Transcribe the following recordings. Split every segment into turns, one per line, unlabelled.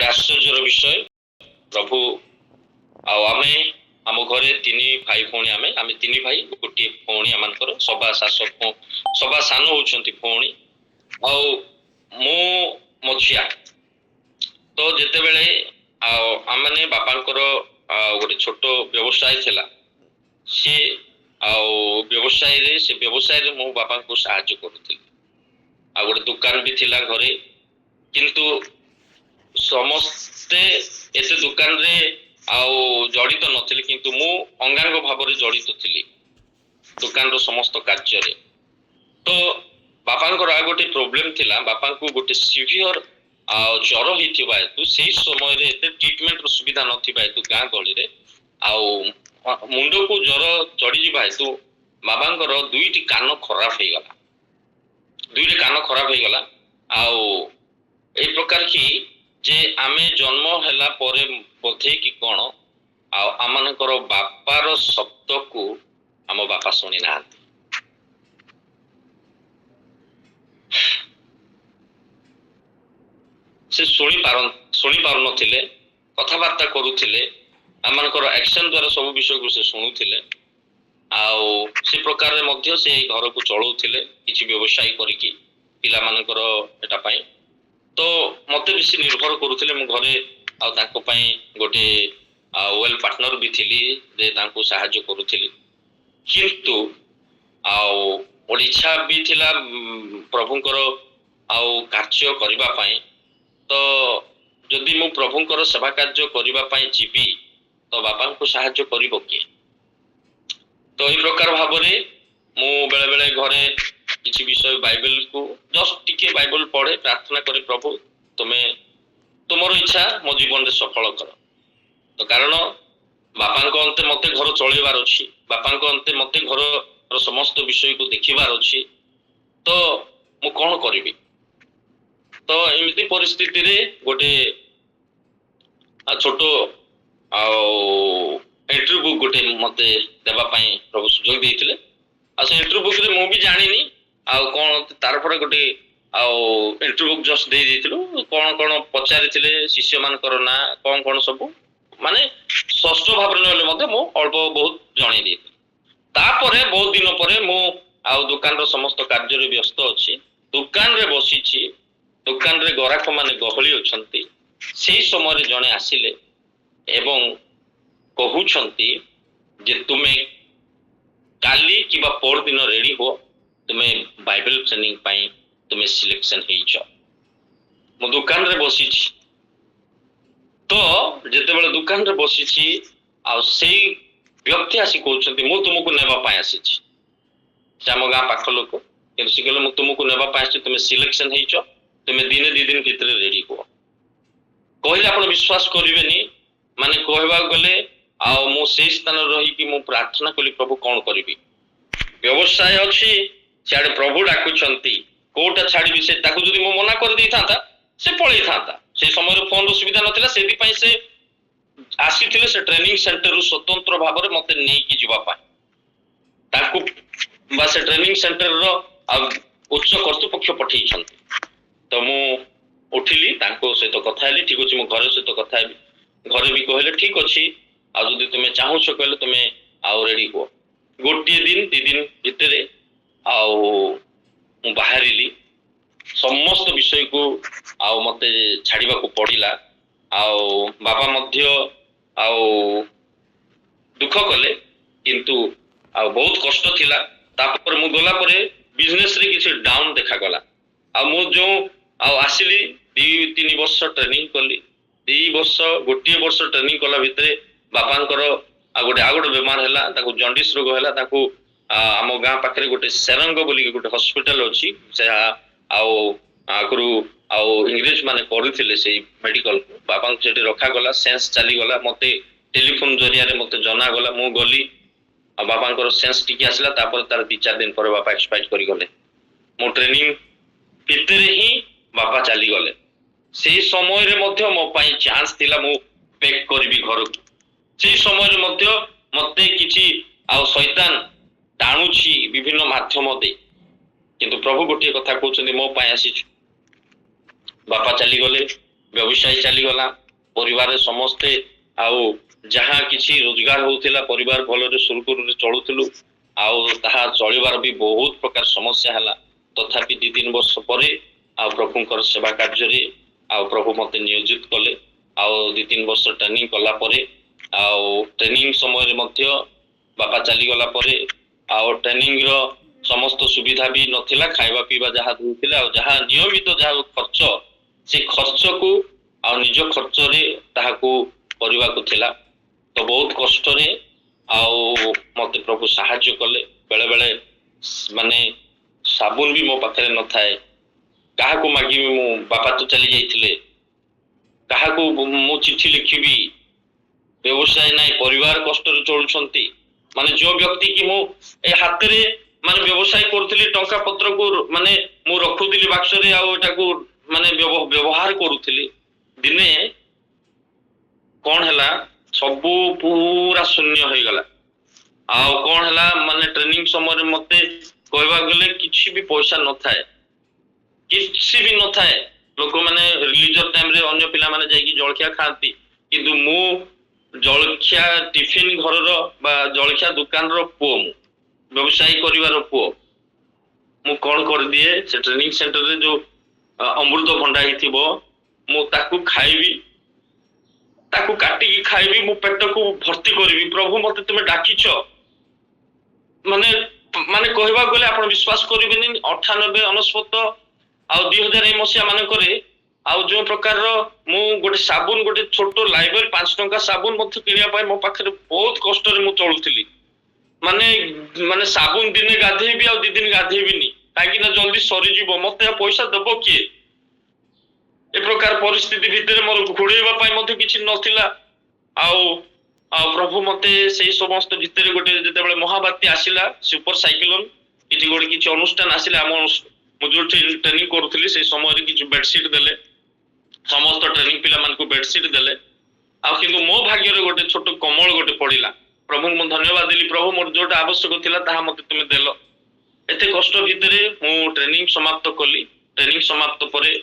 गोटे आश्चर्यर विषय प्रभु आमे आम घरे तीन भाई भौणी आमे तीन भाई गोटे भौणी आमर सभा सान होती भौणी मो झिया तो जिते बेले आमने बापांकर गोटे छोट व्यवसाय थिला सी व्यवसाय रे मो बापा को साहाय्य करुଥିଲି आ गोटे दुकान भी थिला घरे किंतु समस्ते एसे दुकान रे जड़ित नथिले किंतु मु अंगांग भाव रे जड़ित थिली दुकान रो समस्त कार्य रे तो बापांकर आ गोटे प्रॉब्लम थिला बापा को गोटे सीवियर ज्वर होइथिबा हेतु सेही समय रे एते ट्रीटमेंट रो सुविधा नथिबा हेतु गां गली रे मुंड को ज्वर चढ़ी जावा हेतु बाबांकर दुईटी कान खराब हो गला दुईटी कान खराब हो गला ए प्रकार की जे आमे जन्म हैला परे बोधे कि कोन आमनकर बापार शब्द को आम बापा शुणी ना से शुणी पार नथिले कथाबार्ता करुथिले आमनकर एक्शन द्वारा सब विषय को से शुणुथिले से प्रकार मध्य से घर को चलाउथिले किछि व्यवसाय करिकी पिला मानकर एटा पई तो मते बेसी निर्भर करुथिले मो घरे आ ताको पई गोटे वेल पार्टनर भी थिली जे ताको सहायता करुथिली किंतु ओडिछा भी थिला प्रभुंकर कार्य करिबा पई तो जदि मो प्रभुंकर सेवा कार्य करिबा पई जीवी तो बापा को साहाय्य करिबो किए तो ई प्रकार भाव रे मु बेले बेले घरे किछि विषय बाइबल को जस्ट टिके बाइबल पढ़े प्रार्थना करे प्रभु तुम्हें तुमर इच्छा मो जीवन रे सफल कर तो कारण बापा को अंते मते घर चलेबार अछि बापा को अंते मते घर रो समस्त विषय को देखिबार अछि तो मु कोन करिवि तो एमिति परिस्थिति रे गोटे छोटो एंट्री बुक गोटे मते देबा पई प्रभु सुजोग देइथिले से एंट्री बुक रे मु भी जानिनी कौन तार पर गोटे एंट्री बुक जस्ट दे देइथिलु कौन पचारिथिले शिष्य मानकर ना कौन सब माने षष्ठ भाव रे मते मु अल्प बहुत जणै देइथिलि तापरे बहुत दिन परे मु दुकान रो समस्त कार्य रे व्यस्त अछि दुकान रे बसिछि दुकान रे ग्राहक माने गहली अछंती सेही समय रे जणे आसिले एवं कहउछंती जे तुमे काली किबा पर दिन रेडी हो तुमे बाइबल ट्रेनिंग पाई तुमे सिलेक्शन हेइछ मो दुकान रे बसिछि तो जेते बेले दुकान रे बसिछि सेही व्यक्ति आसी कहउछंती मो तुमको नेबा पाई आसीछि जाम गां पाख लोक किंतु से कहले मो तुमको नेबा पाई आछि तुमे सिलेक्शन हेइछ तुमे दिने दी दिन भीतर रेडी हो कहले आपण विश्वास करिवेनी माने कहबा गले मु से स्थान रही कि मु प्रार्थना कली प्रभु कौन करी व्यवसाय अच्छी सियाड़े प्रभु डाकुछंती कोटा छाड़ी से ताकू जदि मु मना कर दी थांता से पळै थांता से समय फोन रो सुविधा नथिला सेति पई से आसीथिले से ट्रेनिंग सेंटर रो स्वतंत्र भाव रे मते नै कि जिबा पाए ताकू बा से ट्रेनिंग सेंटर रो उच्च कर्तृपक्ष पठै छंती तो मु उठिली तांको सहित कथा हेली ठीक अछि मु घर सहित कथा हेली घरे भी कहले ठीक अछि आ जदि तुमे चाहूछ कहले तुमे रेडी हो गोटे दिन दी दिन भितरे मु बाहरिली समस्त विषय को मते छाड़ीबा को पड़िला बाबा मध्य दुख कले किंतु बहुत कष्ट थिला तापर मु गला परे बिजनेस रे किछि डाउन देखा गला मु जो आसिली 2-3 वर्ष ट्रेनिंग कली 2 वर्ष गोटे वर्ष ट्रेनिंग कला भितरे बापांकर गोटे बेमार हैला ताको जॉन्डिस रोग हैला ताको आम गां पाखरे गोटे सेरंग बोली गोटे हॉस्पिटल अछि से आगरु इंग्रेज माने करूथिले से मेडिकल बापा सेठी रखा गला सेंस चली गला मते टेलीफोन जरिया रे मते जना गला मु गली बापांकर सेंस टिके आसला तापर तार 2-4 दिन पर बापा एक्सपायर करी गले मो ट्रेनिंग भितरे ही बापा चली गले से समय रे मध्य मो पई चांस थिला मु पैक करबी घर को से समय रे मध्य मते किछि शैतान टाणुछि विभिन्न माध्यम दे किंतु प्रभु गोटे कथा कहउछन्ती मो पई आसी बापा चली गले व्यवसाय चलीगला परिवार समस्ते आउ जहाँ किसी रोजगार होता परिवार भल सुरखुर चलुलु आउ ताहा चलिबार भी बहुत प्रकार समस्या है तथापि 2-3 वर्ष पर प्रभुंकर सेवा कार्य आउ प्रभु मते नियोजित कले आउ 2-3 वर्ष ट्रेनिंग कला परे आउ ट्रेनिंग समय मध्य बापा चलीगला परे आउ ट्रेनिंग रो समस्त सुविधा भी नथिला खाइबा पीवा जहाँ दूला जहाँ नियमित जहाँ खर्च से खर्च को आ निज खर्च रे ताहाकू करबा को थिला तो बहुत कष्ट रे आउ मते प्रभु सहाय्य कले बेले बेले माने साबुन भी मो पाखरे न थाए काहा को मागी मु बापा तो चली जाइथिले काहा को मु चिट्ठी लिखिबी व्यवसाय नाही परिवार कष्ट रे चलुछंती माने जो व्यक्ति की मु ए हाथ रे माने व्यवसाय करथली टंका पत्र को माने मु रखुथली बाक्स रे आ एटा को माने व्यवहार करूथली दिने कौन हैला सबू पूरा शून्य हो गला आ कौन हैला माने ट्रेनिंग समय मते कहबा गले किछि भी पैसा न थाए किछि भी न थाए लोक माने रिलीजर टाइम रे अन्य पिला माने जाई की जळखिया खांती किंतु मु जळखिया टिफिन घर रो बा जळखिया दुकान रो पो मु व्यवसाय करिवार पो मु कोन कर दिए से ट्रेनिंग सेंटर रे जो अमृत भंडा हिथिबो मु ताकू खाइबी ताकू काटी की खाइबी मु पेट को भर्ती करबी प्रभु मते तुमे डाकिछ माने माने कहबा गले आपण विश्वास करिबेनी 98 99 आ 2000 मसिया माने करे आ जो प्रकार रो मु गोटे साबुन गोटे छोटो लाइबर 5 टंका साबुन मते किनिया पाए मो पाखरे बहुत कष्ट रे मु चलुथिली माने माने साबुन दिने गाधेबी आ 2 दिन गाधेबीनी काकी ना जल्दी सरी जीवो मते पैसा दबो के ए प्रकार परिस्थिति भितर मोर घुड़ेबा पाई मते किछि नथिला आउ आ प्रभु मते सेही समस्त भितर गोटे जेतेबेले महाबात्या आसिला सुपर साइक्लोन किछि गोटे किछि अनुष्ठान आसिला हम मु जो ट्रेनिंग करथली से समय रे किछि बेडशीट देले समस्त ट्रेनिंग पिला मान को बेडशीट देले आ किंतु मो भाग्य रे गोटे छोट कमल गोटे पड़िला प्रभु मु धन्यवाद देली प्रभु मोर जोटा आवश्यक थिला ताहा मते तुमे देलो एते कष्ट भितरे मु ट्रेनिंग समाप्त कली ट्रेनिंग समाप्त परे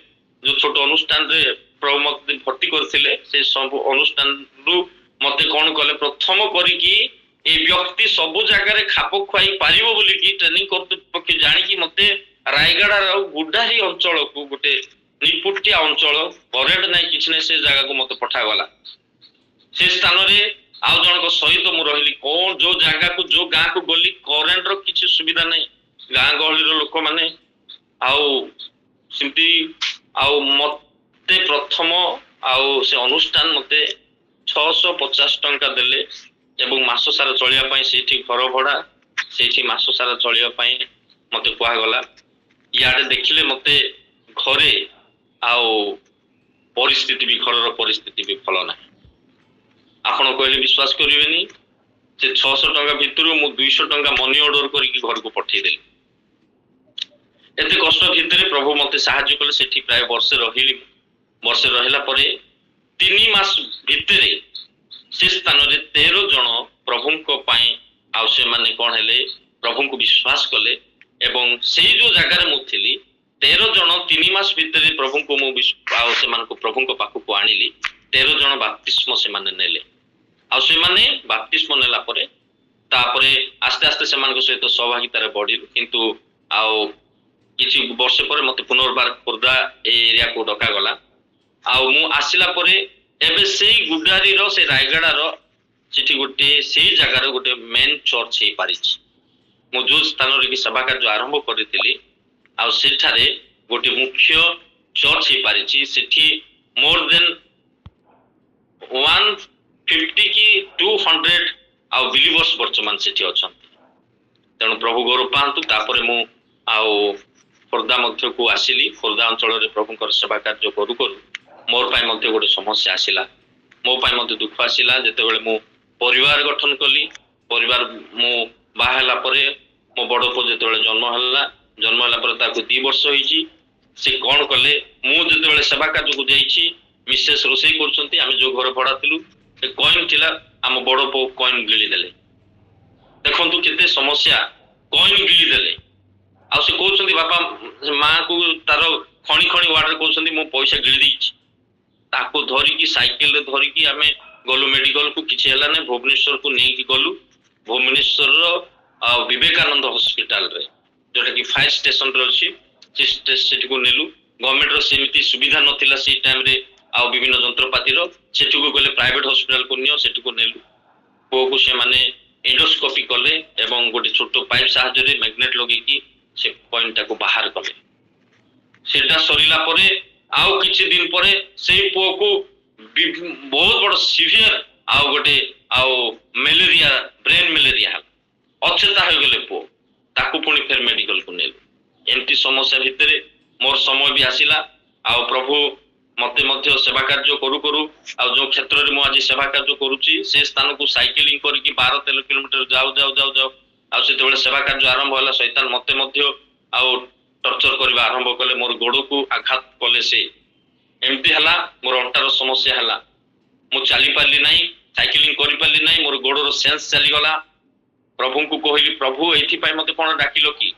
जो छोट अनुष्ठान रे प्रभु मते भर्ती करथिले से सब अनुष्ठान रु मते कोन कले प्रथम करी की ए व्यक्ति सब जगह रे खाप खुआई पारिबो बोली की ट्रेनिंग करते पके जानि की मते रायगढ़ रो गुडारी अंचल को गोटे निपुटिया अंचल बरेड नाही किछ नै से जगह को मते पठा गला से स्थान रे आउ जन को सहित मु रहिली कोन जो जगह को जो गां को गली करेंट रो किछ सुविधा नै गां गहली रो लोक माने आउ सिम्पी आउ मते प्रथम आउ से अनुष्ठान मते 650 टंका देले एवं मास सारा चलिया पई सेठी घर भड़ा सेठी मास सारा चलिया पई मते कुआ गला याडे देखिले मते घरे आउ परिस्थिति भी घर रो परिस्थिति भी भलो ना आपण कहले विश्वास करिवेनी से 600 टंका भितरु मु 200 टंका मनी ऑर्डर करी घर को पठै देली एते कष्ट भितरे प्रभु मते सहाय्य कले सेठी प्राय वर्ष रहिली वर्ष रहिला परे 3 मास भितरे से स्थान रे 13 जन प्रभु को पाई आ से माने कोन हेले प्रभु को विश्वास कले एवं सेही जो जगह रे मु थिली 13 जन 3 मास भितरे प्रभु को मु आ से मान को प्रभु को पाखु को आनिली 13 जन बपतिस्म से माने नेले आ से माने बपतिस्म नेला परे तापरे आस्ते आस्ते से मान को सहित सहभागिता रे बढ़िल किंतु आउ किछि वर्ष पर मते पुनर्बार खुर्दा एरिया को डका गला आउ मु आसिला परे एबे सेही गुडारी रो से रायगढ़ रो चिठी गोटे सेही जगह रो गोटे मेन चर्च हे पारिछि मु जो स्थान रे की सभा कार्य आरंभ करितली आउ सेठारे गोटे मुख्य चर्च हे पारिछि सेठी मोर देन 150 की 200 आउ बिलीवर्स वर्तमान सेठी अछंती तेणु प्रभु गौरव पांतु तापरे मु आउ खोर्धा मध्य को आसिली खोर्धा अंचल रे प्रभुकर सेवा कार्य करू करू मोर पाई मध्य गोटे समस्या आसिला मो पाई मध्य दुख आसिला जेते बेले मु परिवार गठन कली परिवार मु बाहला परे मो बड़ पो जेते बेले जन्म हला परे ताको 2 वर्ष होईची से कोन कले मु जेते बेले सेवा कार्य को जाईची मिसेस रोसई करछंती आमे जो घर भड़ा थिलु ए कॉइन थिला हम बड़ पो कॉइन गिली देले देखंतु केते समस्या कॉइन गिली देले आ से कहउछंती बापा मां को तार खणी खणी वाटर कहउछंती मो पैसा गिली देछि ताको धरिकी साइकेल रे धरिकी आमे गलु मेडिकल को किछि हला ने भुवनेश्वर को नेकी गलु भुवनेश्वर विवेकानंद हॉस्पिटल रे जोटा कि फायर स्टेशन रे अछि सेठी को नेलु गवर्नमेंट रो सेमिति सुविधा नथिला से टाइम रे आ विभिन्न जंत्रपाती रो सेठी को गले प्राइवेट हॉस्पिटल को नियो सेठी को नेलु पो को से माने एंडोस्कोपी कले एवं गोटे छोट पाइप साहाय्य रे मैग्नेट लगे कि से पॉइंट को बाहर कले सेटा सरिला परे आउ किछि दिन परे सेही पो को बहुत बड़ सीवियर आउ गोटे आउ मलेरिया ब्रेन मलेरिया अचेता हो गले पो ताकू पुणी फेर मेडिकल को नेलु एमती समस्या भितरे मोर समय भी आसिला आउ प्रभु मते मध्य सेवा कार्य करू करू आउ जो क्षेत्र रे मु आज सेवा कार्य करूची से स्थान को साइकिलिंग करके 12-13 किलोमीटर जाऊ जाऊ जाऊ जाऊ आउ सेते बेले सेवा कार्य आरंभ होला शैतान मते मध्य आउ टर्चर करबा आरंभ कले मोर गोड़ को आघात कले से एमती हला मोर अंटार समस्या हला मु चली पारली नाही साइकिलिंग करि पारली नाही मोर गोड़ रो सेंस चली गला प्रभु को कहली प्रभु एथि पाई मते कोन डाकिलो की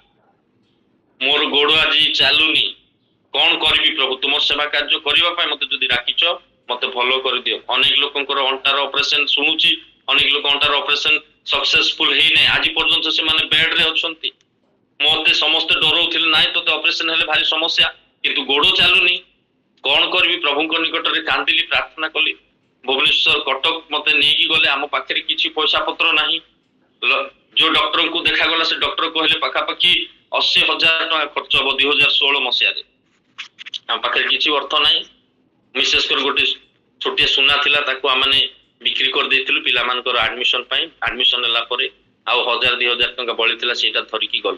मोर गोड़ आज चालुनी कौन करी प्रभु तुम सेवा कार्य करने मत जो डाकिच मत भल कर दियो अनेक लोकर अंटार ऑपरेशन शुणुची अनेक लोक अंटार ऑपरेशन सक्सेसफुल है नहीं आज पर्यंत से माने बेड रे अछंती मते समस्त डरौथिले नाही तो ऑपरेशन हेले भारी समस्या किंतु गोड़ चालुनी कौन करी प्रभु निकट रे कांदिली प्रार्थना कली भुवनेश्वर कटक मते नेकी गले आम पाखे किछि पैसा पत्र नाही जो डॉक्टर को देखा गला से डॉक्टर कहले पाखापाखि 80,000 टका खर्च हो 2016 मसिया रे हम पाखे किछि अर्थ नाही विशेष कर गोटे छोटिया सुना थिला ताको आमने बिक्री कर देथिलु पिला मानकर एडमिशन पई एडमिशन हला परे आ 1,000-2,000 टका बळी थिला सेटा धरिकी गल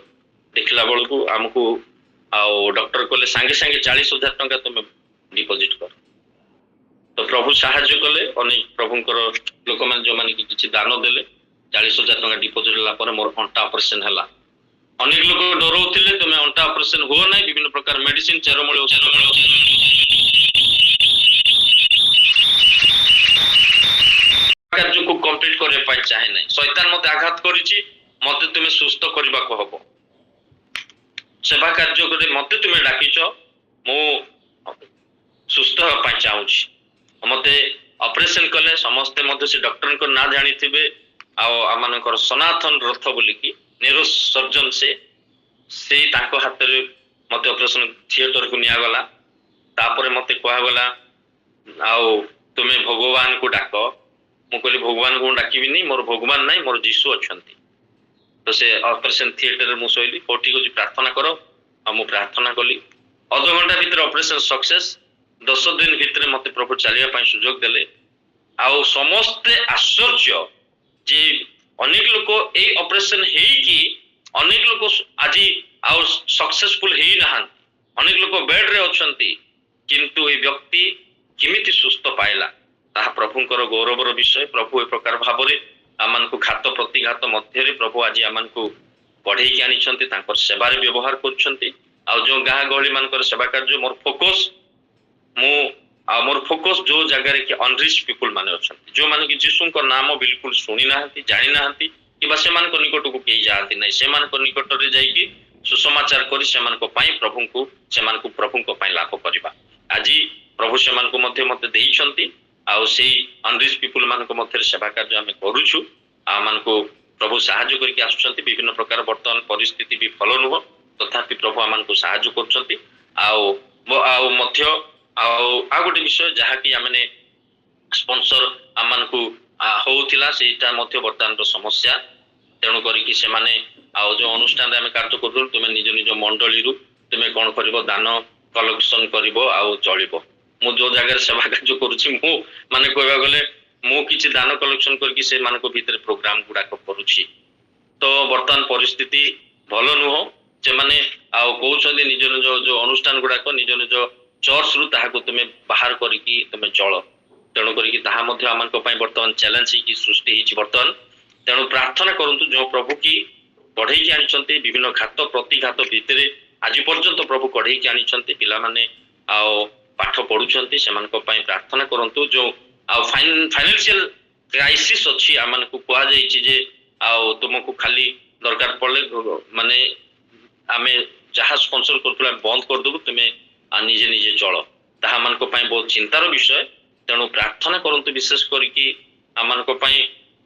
देखला बळकू हमकू आ डॉक्टर कहले संगे संगे 40,000 टका तुम डिपॉजिट कर तो प्रभु सहाय्य कले अनेक प्रभुंकर लोक मान जो माने किछि दान देले 40,000 टका डिपॉजिट हला परे मोर अंटा ऑपरेशन हला अनेक लोक डरौथिले तुम अंटा ऑपरेशन हो नाही विभिन्न प्रकार मेडिसिन चेरमूल कार्य को कंप्लीट करे पाई चाहे नहीं शैतान मते आघात करिछि मते तुमे सुस्त करबा को हबो सेवा कार्य करे मते तुमे डाकिचो मो सुस्त हो पाई चाहूछि मते ऑपरेशन कले समस्त मते से डॉक्टर को ना जानि थिबे आ आमानकर सनातन रथ बोली की नेरो सर्जन से ताको हाथ रे मते ऑपरेशन थिएटर को निया गला तापरे मते कहा गला आउ तुमे भगवान को डाको मु कहली भगवान को डाकिबी नहीं मोर भगवान नहीं मोर जीसु अछंती तो से ऑपरेशन थिएटर रे मु सोइली कोठी को प्रार्थना करो आ मु प्रार्थना कली आधा घंटा भीतर ऑपरेशन सक्सेस 10 दिन भीतर मते प्रभु चलिया पाई सुजोग देले आउ समस्त आश्चर्य जे अनेक लोक ए ऑपरेशन हेई की अनेक लोक आज आउ सक्सेसफुल हेई नहां अनेक लोक बेड रे अछंती किंतु ए व्यक्ति किमिति सुस्त पाइला ताहा प्रभुंकर गौरवर विषय प्रभु ए प्रकार भाबरे आमान को घात प्रतिघात मध्य रे प्रभु आज आमान को पढ़े के आनी छंती तांकर सेवा रे व्यवहार करछंती आ जो गां गहली मानकर सेवा कार्य मोर फोकस मु आ मोर फोकस जो जगह रे कि अनरिच पीपल माने अछंती जो माने कि यीशु को नाम बिल्कुल सुनी नाहंती जानि नाहंती कि बा सेमान को निकट को केई जाती नै सेमान को निकट रे जाई कि सुसमाचार करी सेमान को पाई प्रभु को सेमान को प्रभु को पाई लाभ करबा आज प्रभु सेमान को मध्य मते देई छंती आ सेई अनरिच पीपल मान को मध्य सेवा कार्य हम करूछु आ मान को प्रभु सहायता करके आछंती विभिन्न प्रकार वर्तमान परिस्थिति भी फल नुह तथापि प्रभु आमान को सहायता करछंती आ मध्य आ गोटे विषय जहा कि आमने स्पॉन्सर आमान को होउथिला सेटा मध्य वर्तमान समस्या तेणु करी से माने आ जो अनुष्ठान रे हम कार्य करू तुमे निज निज मंडली रु तुमे कोन करबो दान कलेक्शन करबो आ चलिबो मु जो जगह सेवा कार्य करूछि मु माने कहबा गले मु किछि दान कलेक्शन करके से मान को भीतर प्रोग्राम गुडा करूछि तो वर्तमान परिस्थिति भलो नुह जे माने आ कहउछन्ती निज निज जो अनुष्ठान गुडा को निज निज चर्च रु ताहा को तुमे बाहर करिकि तुमे चलो तेणु करिकि ताहा मध्ये आमान को पई वर्तमान चैलेंज की सृष्टि हिछि वर्तमान तेणु प्रार्थना करंतु जो प्रभु की पढ़े के आनिछन्ती विभिन्न घात प्रतिघात भीतर आज पर्यंत प्रभु कढ़े के आनिछन्ती पिला माने आ पाठ पढुछन्ती सेमान को पई प्रार्थना करंतु जो आ फाइनेंशियल क्राइसिस अछि आमान को कोआ जाई छि जे आ तुमको खाली दरकार पड़ले माने आमे जहा स्पॉन्सर करथुला बंद कर दबु तुमे निजे निजे चलो ତାହା ମାନଙ୍କ ପାଇଁ ବହୁତ ଚିନ୍ତାର ବିଷୟ। ତେଣୁ ପ୍ରାର୍ଥନା କରନ୍ତୁ ବିଶେଷ କରିକି ଆମମାନଙ୍କ ପାଇଁ।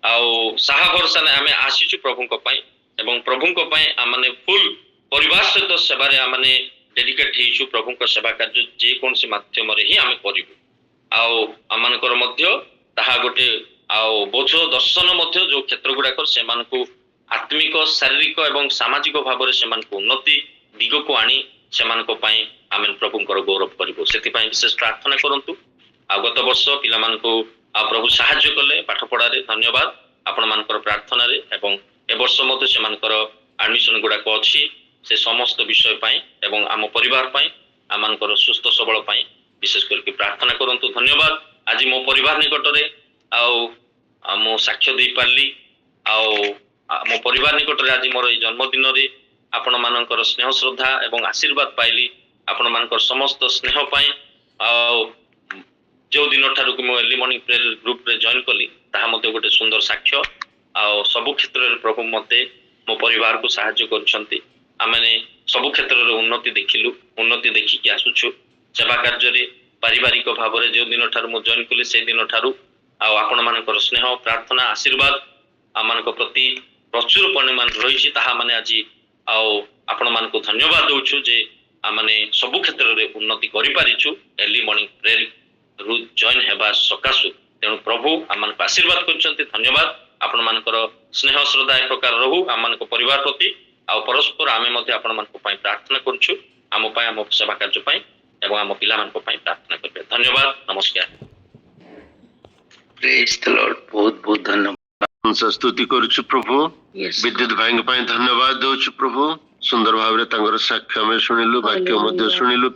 ଆଉ ସାହା ଭରସା ନାହିଁ, ଆମେ ଆସିଛୁ ପ୍ରଭୁଙ୍କ ପାଇଁ ଏବଂ ପ୍ରଭୁଙ୍କ ପାଇଁ ଆମେ ଫୁଲ ପରିବାର ସହିତ ସେବାରେ ଆମେ ଡେଡିକେଟ ହେଇଛୁ। ପ୍ରଭୁଙ୍କ ସେବା କାର୍ଯ୍ୟ ଯେକୌଣସି ମାଧ୍ୟମରେ ହିଁ ଆମେ କରିବୁ। ଆଉ ଆମମାନଙ୍କର ମଧ୍ୟ ତାହା ଗୋଟେ ଆଉ ବୋଝ ଦର୍ଶନ ମଧ୍ୟ ଯୋଉ କ୍ଷେତ୍ର ଗୁଡାକ ସେମାନଙ୍କୁ ଆତ୍ମିକ ଶାରୀରିକ ଏବଂ ସାମାଜିକ ଭାବରେ ସେମାନଙ୍କୁ ଉନ୍ନତି ଦିଗକୁ ଆଣି ସେମାନଙ୍କ ପାଇଁ ଆମେ ପ୍ରଭୁଙ୍କର ଗୌରବ କରିବୁ। ସେଥିପାଇଁ ବିଶେଷ ପ୍ରାର୍ଥନା କରନ୍ତୁ। ଆଉ ଗତ ବର୍ଷ ପିଲାମାନଙ୍କୁ ଆଉ ପ୍ରଭୁ ସାହାଯ୍ୟ କଲେ ପାଠ ପଢାରେ, ଧନ୍ୟବାଦ ଆପଣମାନଙ୍କର ପ୍ରାର୍ଥନାରେ। ଏବଂ ଏ ବର୍ଷ ମଧ୍ୟ ସେମାନଙ୍କର ଆଡମିସନ ଗୁଡାକ ଅଛି। ସେ ସମସ୍ତ ବିଷୟ ପାଇଁ ଏବଂ ଆମ ପରିବାର ପାଇଁ ଆମମାନଙ୍କର ସୁସ୍ଥ ସବଳ ପାଇଁ ବିଶେଷ କରିକି ପ୍ରାର୍ଥନା କରନ୍ତୁ। ଧନ୍ୟବାଦ। ଆଜି ମୋ ପରିବାର ନିକଟରେ ଆଉ ମୁଁ ସାକ୍ଷ୍ୟ ଦେଇପାରିଲି। ଆଉ ମୋ ପରିବାର ନିକଟରେ ଆଜି ମୋର ଏଇ ଜନ୍ମଦିନରେ ଆପଣମାନଙ୍କର ସ୍ନେହ ଶ୍ରଦ୍ଧା ଏବଂ ଆଶୀର୍ବାଦ ପାଇଲି। ଆପଣମାନଙ୍କର ସମସ୍ତ ସ୍ନେହ ପାଇଁ ଆଉ ଯୋଉ ଦିନ ଠାରୁ ମୁଁ ଏର୍ଲି ମର୍ଣ୍ଣିଂ ପ୍ରେୟର ଗ୍ରୁପରେ ଜଏନ୍ କଲି ତାହା ମଧ୍ୟ ଗୋଟେ ସୁନ୍ଦର ସାକ୍ଷ୍ୟ। ଆଉ ସବୁ କ୍ଷେତ୍ରରେ ପ୍ରଭୁ ମତେ ମୋ ପରିବାରକୁ ସାହାଯ୍ୟ କରୁଛନ୍ତି। ଆମେ ସବୁ କ୍ଷେତ୍ରରେ ଉନ୍ନତି ଦେଖିଲୁ, ଉନ୍ନତି ଦେଖିକି ଆସୁଛୁ। ସେବା କାର୍ଯ୍ୟରେ ପାରିବାରିକ ଭାବରେ ଯୋଉ ଦିନ ଠାରୁ ମୁଁ ଜଏନ୍ କଲି ସେଇ ଦିନ ଠାରୁ ଆଉ ଆପଣମାନଙ୍କର ସ୍ନେହ ପ୍ରାର୍ଥନା ଆଶୀର୍ବାଦ ଆମମାନଙ୍କ ପ୍ରତି ପ୍ରଚୁର ପରିମାଣ ରହିଛି। ତାହା ମାନେ ଆଜି ଆଉ ଆପଣମାନଙ୍କୁ ଧନ୍ୟବାଦ ଦଉଛୁ ଯେ ଆମେ ସବୁ କ୍ଷେତ୍ରରେ ଉନ୍ନତି କରିପାରିଛୁ ଏର୍ଲି ମର୍ଣ୍ଣିଂ ପ୍ରେୟର ରୁ ଜଏନ୍ ହେବା ସକାଶୁ। ତେଣୁ ପ୍ରଭୁ ଆମମାନଙ୍କୁ ଆଶୀର୍ବାଦ କରିଛନ୍ତି। ଧନ୍ୟବାଦ। ଆପଣମାନଙ୍କର ସ୍ନେହ ଶ୍ରଦ୍ଧା ଏ ପ୍ରକାର ରହୁ ଆମମାନଙ୍କ ପରିବାର ପ୍ରତି। ଆଉ ପରସ୍ପର ଆମେ ମଧ୍ୟ ଆପଣମାନଙ୍କ ପାଇଁ ପ୍ରାର୍ଥନା କରୁଛୁ, ଆମ ପାଇଁ, ଆମ ସେବା କାର୍ଯ୍ୟ ପାଇଁ ଏବଂ ଆମ ପିଲାମାନଙ୍କ ପାଇଁ ପ୍ରାର୍ଥନା କରିବେ। ଧନ୍ୟବାଦ। ନମସ୍କାର।
ପ୍ରେଜ୍ ଦ ଲର୍ଡ। ବହୁତ ବହୁତ ଧନ୍ୟବାଦ। ସ୍ତୁତି କରୁଛୁ ପ୍ରଭୁ। ବିଦ୍ୟୁତ ଭାଇଙ୍କ ପାଇଁ ଧନ୍ୟବାଦ ଦଉଛୁ ପ୍ରଭୁ। ସୁନ୍ଦର ଭାବରେ ତାଙ୍କର ସାକ୍ଷ୍ୟ ଆମେ ଶୁଣିଲୁ, ବାକ୍ୟ ମଧ୍ୟ ଶୁଣିଲୁ।